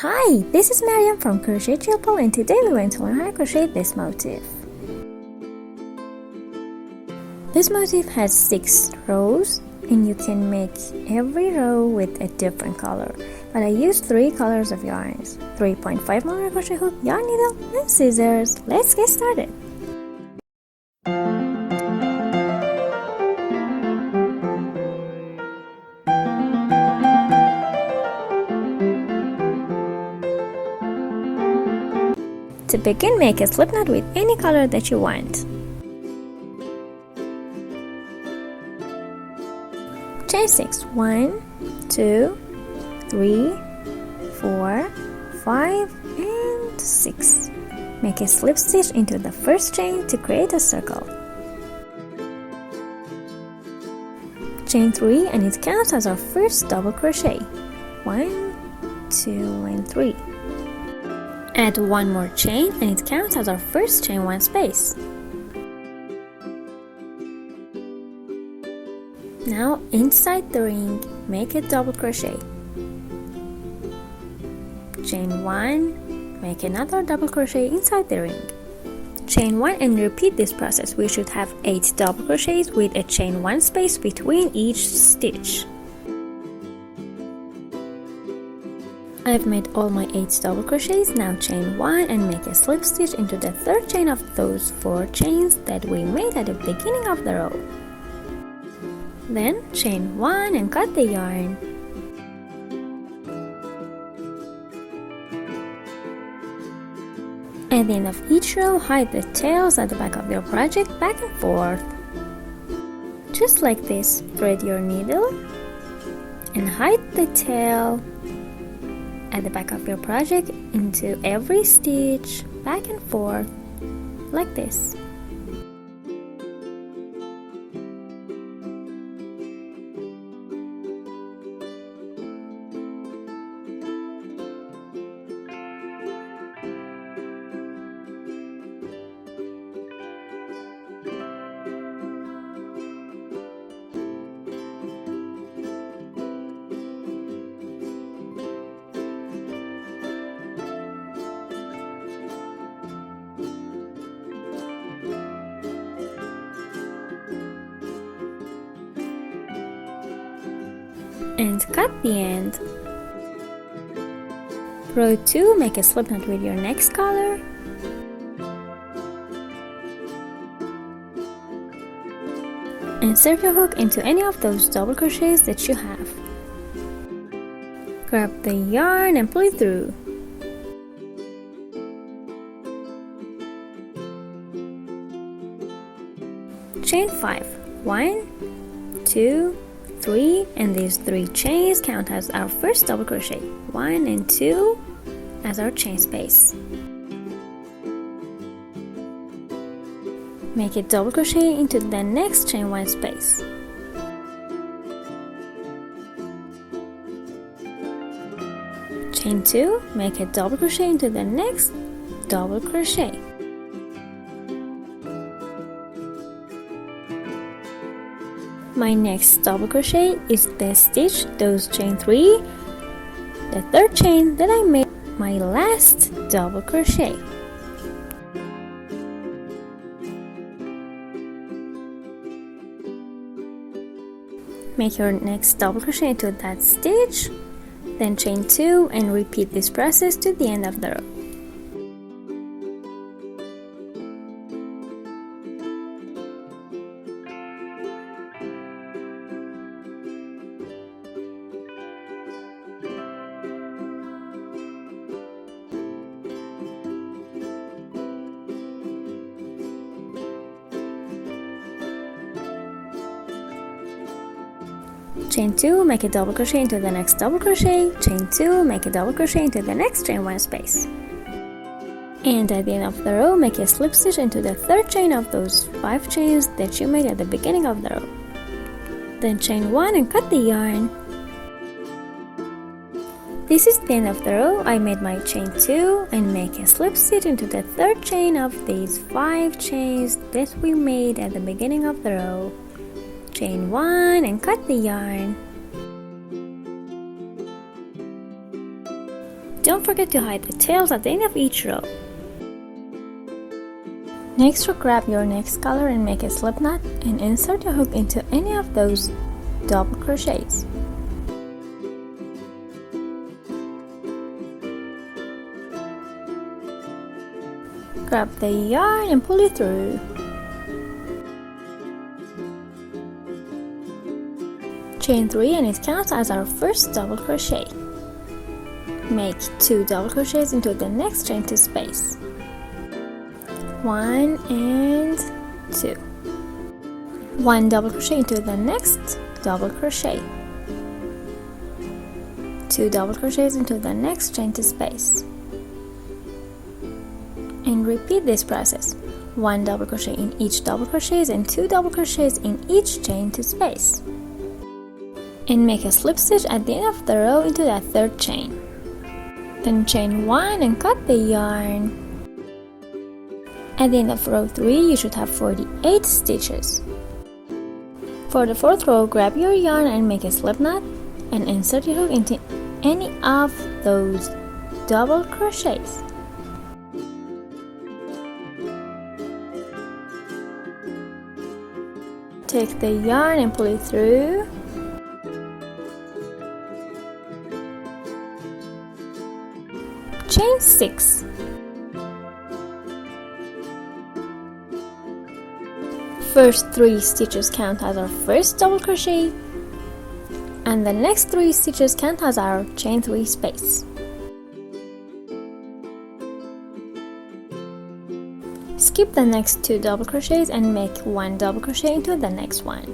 Hi, this is Maryam from Crochet Chapel, and today we're going to learn how to crochet this motif. This motif has 6 rows and you can make every row with a different color. But I used 3 colors of yarns, 3.5mm crochet hook, yarn needle, and scissors. Let's get started. To begin, make a slip knot with any color that you want. Chain 6. 1, 2, 3, 4, 5, and 6. Make a slip stitch into the first chain to create a circle. Chain 3, and it counts as our first double crochet. 1, 2, and 3. Add 1 more chain and it counts as our first chain 1 space. Now inside the ring, make a double crochet. Chain 1, make another double crochet inside the ring. Chain 1 and repeat this process. We should have 8 double crochets with a chain 1 space between each stitch. I've made all my 8 double crochets. Now chain 1 and make a slip stitch into the third chain of those 4 chains that we made at the beginning of the row. Then chain 1 and cut the yarn. At the end of each row, hide the tails at the back of your project back and forth. Just like this, thread your needle and hide the tail at the back of your project into every stitch back and forth like this. And cut the end. Row 2, make a slip knot with your next color. Insert your hook into any of those double crochets that you have. Grab the yarn and pull it through. Chain 5. 1, 2, 3, and these 3 chains count as our first double crochet. 1 and 2 as our chain space. Make a double crochet into the next chain 1 space. Chain 2, make a double crochet into the next double crochet. My next double crochet is the stitch, those chain 3, the third chain that I made my last double crochet. Make your next double crochet into that stitch, then chain 2 and repeat this process to the end of the row. Chain 2, make a double crochet into the next double crochet. Chain 2, make a double crochet into the next chain 1 space. And at the end of the row, make a slip stitch into the third chain of those 5 chains that you made at the beginning of the row. Then chain 1 and cut the yarn. This is the end of the row. I made my chain 2 and make a slip stitch into the third chain of these 5 chains that we made at the beginning of the row. Chain 1 and cut the yarn. Don't forget to hide the tails at the end of each row. Next row, grab your next color and make a slip knot and insert your hook into any of those double crochets. Grab the yarn and pull it through. Chain 3 and it counts as our first double crochet. Make 2 double crochets into the next chain 2 space. 1 and 2. 1 double crochet into the next double crochet. 2 double crochets into the next chain 2 space. And repeat this process. 1 double crochet in each double crochets and 2 double crochets in each chain 2 space. And make a slip stitch at the end of the row into that third chain. Then chain 1 and cut the yarn. At the end of row 3, you should have 48 stitches. For the fourth row, grab your yarn and make a slip knot and insert your hook into any of those double crochets. Take the yarn and pull it through. Chain 6. First 3 stitches count as our first double crochet, and the next 3 stitches count as our chain 3 space. Skip the next 2 double crochets and make 1 double crochet into the next one.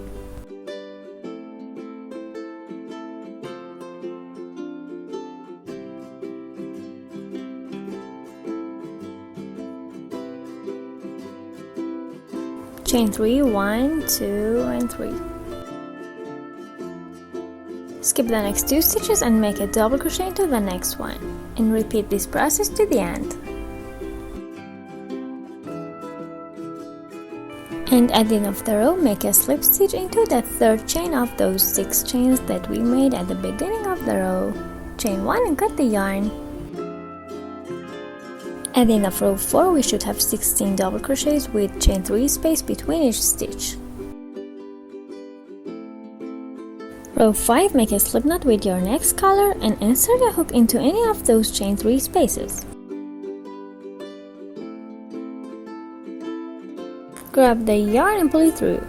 Chain 3, 1, 2, and 3. Skip the next 2 stitches and make a double crochet into the next one, and repeat this process to the end. And at the end of the row, make a slip stitch into the third chain of those 6 chains that we made at the beginning of the row. Chain 1 and cut the yarn. At the end of row 4, we should have 16 double crochets with chain 3 space between each stitch. Row 5, make a slip knot with your next color and insert a hook into any of those chain 3 spaces. Grab the yarn and pull it through.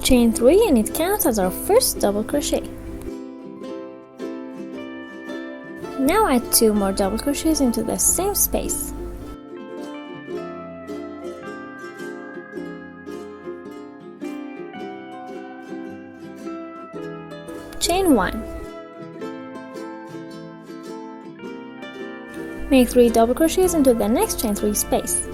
Chain 3 and it counts as our first double crochet. Now add 2 more double crochets into the same space. Chain 1. Make 3 double crochets into the next chain 3 space.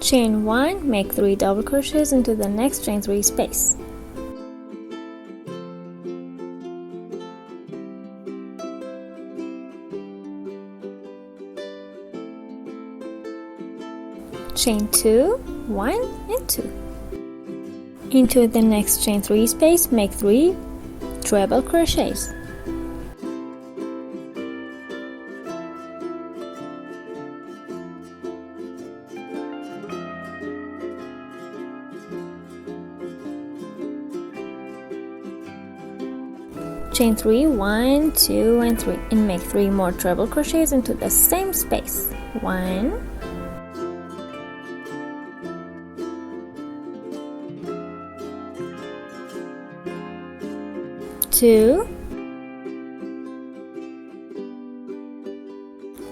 Chain 1, make 3 double crochets into the next chain 3 space. Chain 2, 1 and 2. Into the next chain 3 space, make 3 treble crochets. Chain 3, 1, 2 and 3, and make 3 more treble crochets into the same space. 1, 2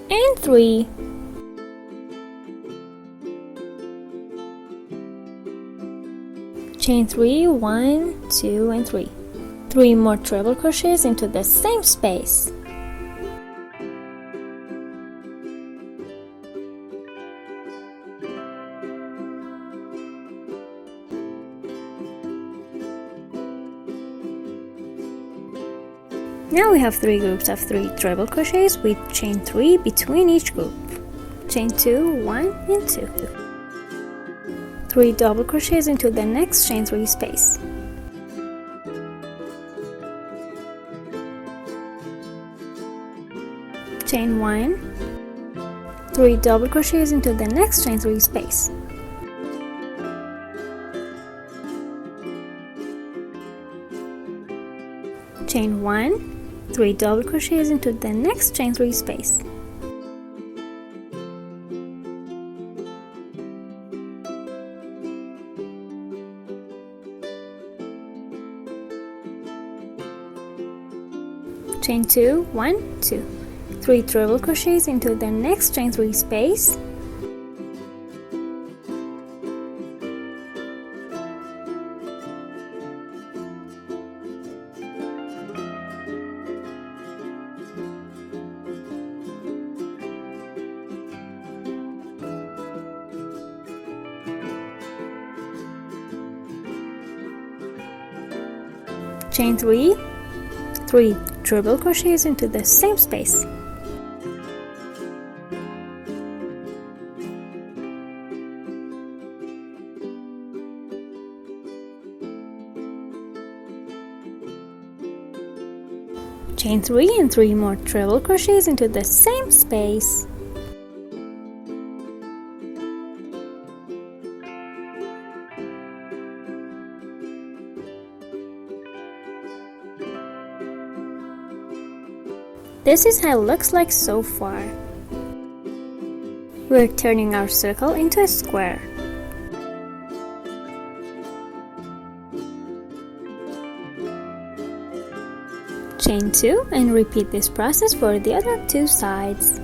and 3. Chain 3, 1, 2 and 3. 3 more treble crochets into the same space. Now we have 3 groups of 3 treble crochets with chain 3 between each group. Chain 2, 1 and 2. 3 double crochets into the next chain 3 space. Chain 1, 3 double crochets into the next chain 3 space. Chain 1, 3 double crochets into the next chain 3 space. Chain 2, 1, 2. 3 treble crochets into the next chain 3 space. Chain 3, 3 treble crochets into the same space. Chain 3 and 3 more treble crochets into the same space. This is how it looks like so far. We're turning our circle into a square. Chain 2 and repeat this process for the other 2 sides.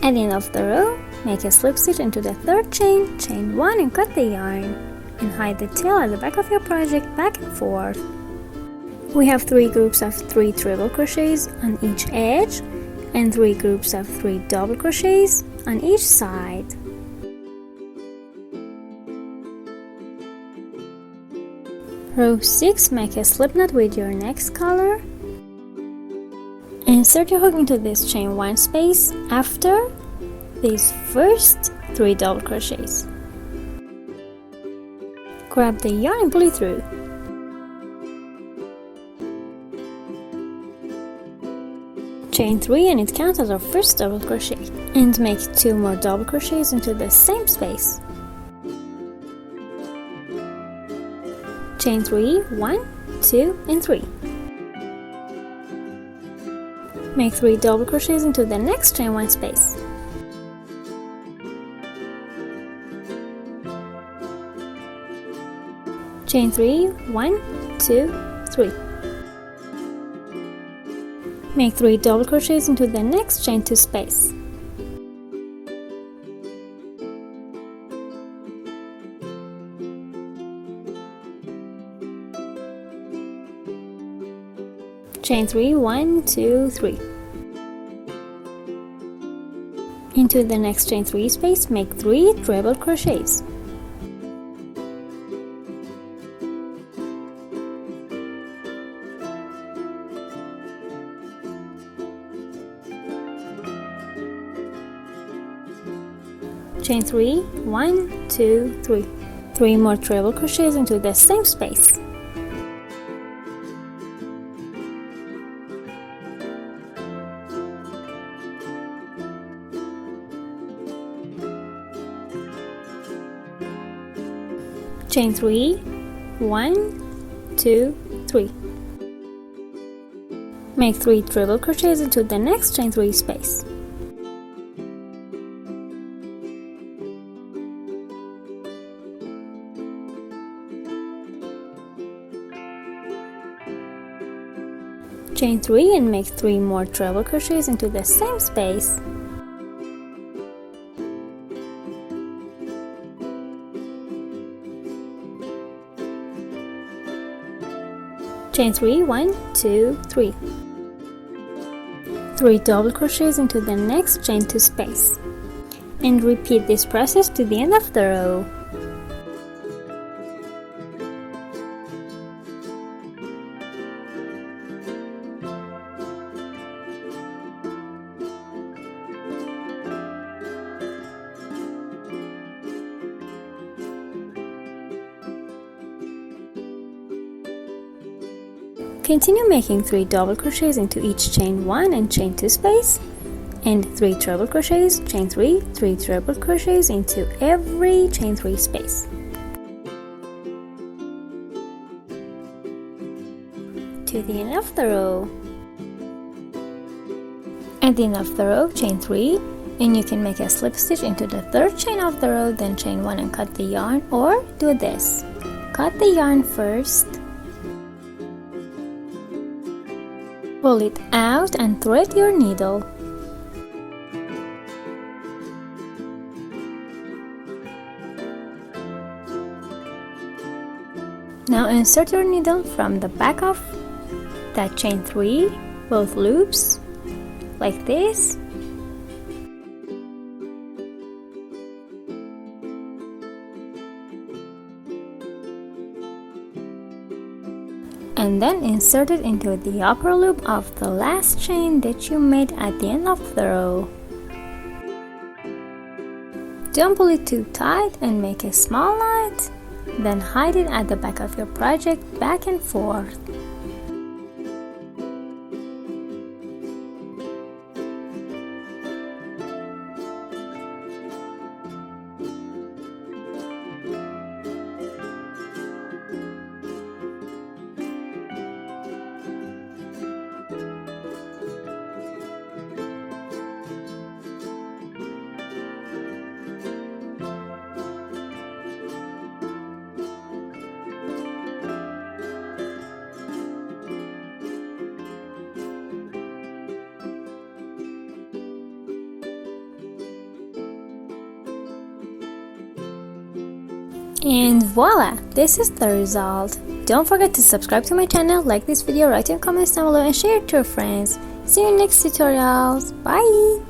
At the end of the row, make a slip stitch into the third chain, chain 1 and cut the yarn, and hide the tail at the back of your project back and forth. We have 3 groups of 3 treble crochets on each edge and 3 groups of 3 double crochets on each side. Row 6, make a slip knot with your next color. Insert your hook into this chain 1 space after these first 3 double crochets. Grab the yarn and pull it through. Chain 3 and it counts as our first double crochet. And make 2 more double crochets into the same space. Chain 3, 1, 2, and 3. Make 3 double crochets into the next chain 1 space. Chain 3, 1, 2, 3. Make 3 double crochets into the next chain 2 space. Chain 3, 1, 2, 3. Into the next chain 3 space, make 3 treble crochets. Chain 3, 1, 2, 3. 3 more treble crochets into the same space. Chain 3, 1, 2, 3. Make 3 treble crochets into the next chain 3 space. Chain 3 and make 3 more treble crochets into the same space. Chain 3, 1, 2, 3. 3 double crochets into the next chain 2 space. And repeat this process to the end of the row. Continue making 3 double crochets into each chain 1 and chain 2 space, and 3 treble crochets, chain 3, 3 treble crochets into every chain 3 space. To the end of the row. At the end of the row, chain 3, and you can make a slip stitch into the 3rd chain of the row, then chain 1 and cut the yarn, or do this. Cut the yarn first, pull it out and thread your needle. Now insert your needle from the back of that chain 3, both loops, like this. And then insert it into the upper loop of the last chain that you made at the end of the row. Don't pull it too tight and make a small knot, then hide it at the back of your project back and forth. And voila! This is the result. Don't forget to subscribe to my channel, like this video, write your comments down below and share it to your friends. See you in next tutorials. Bye!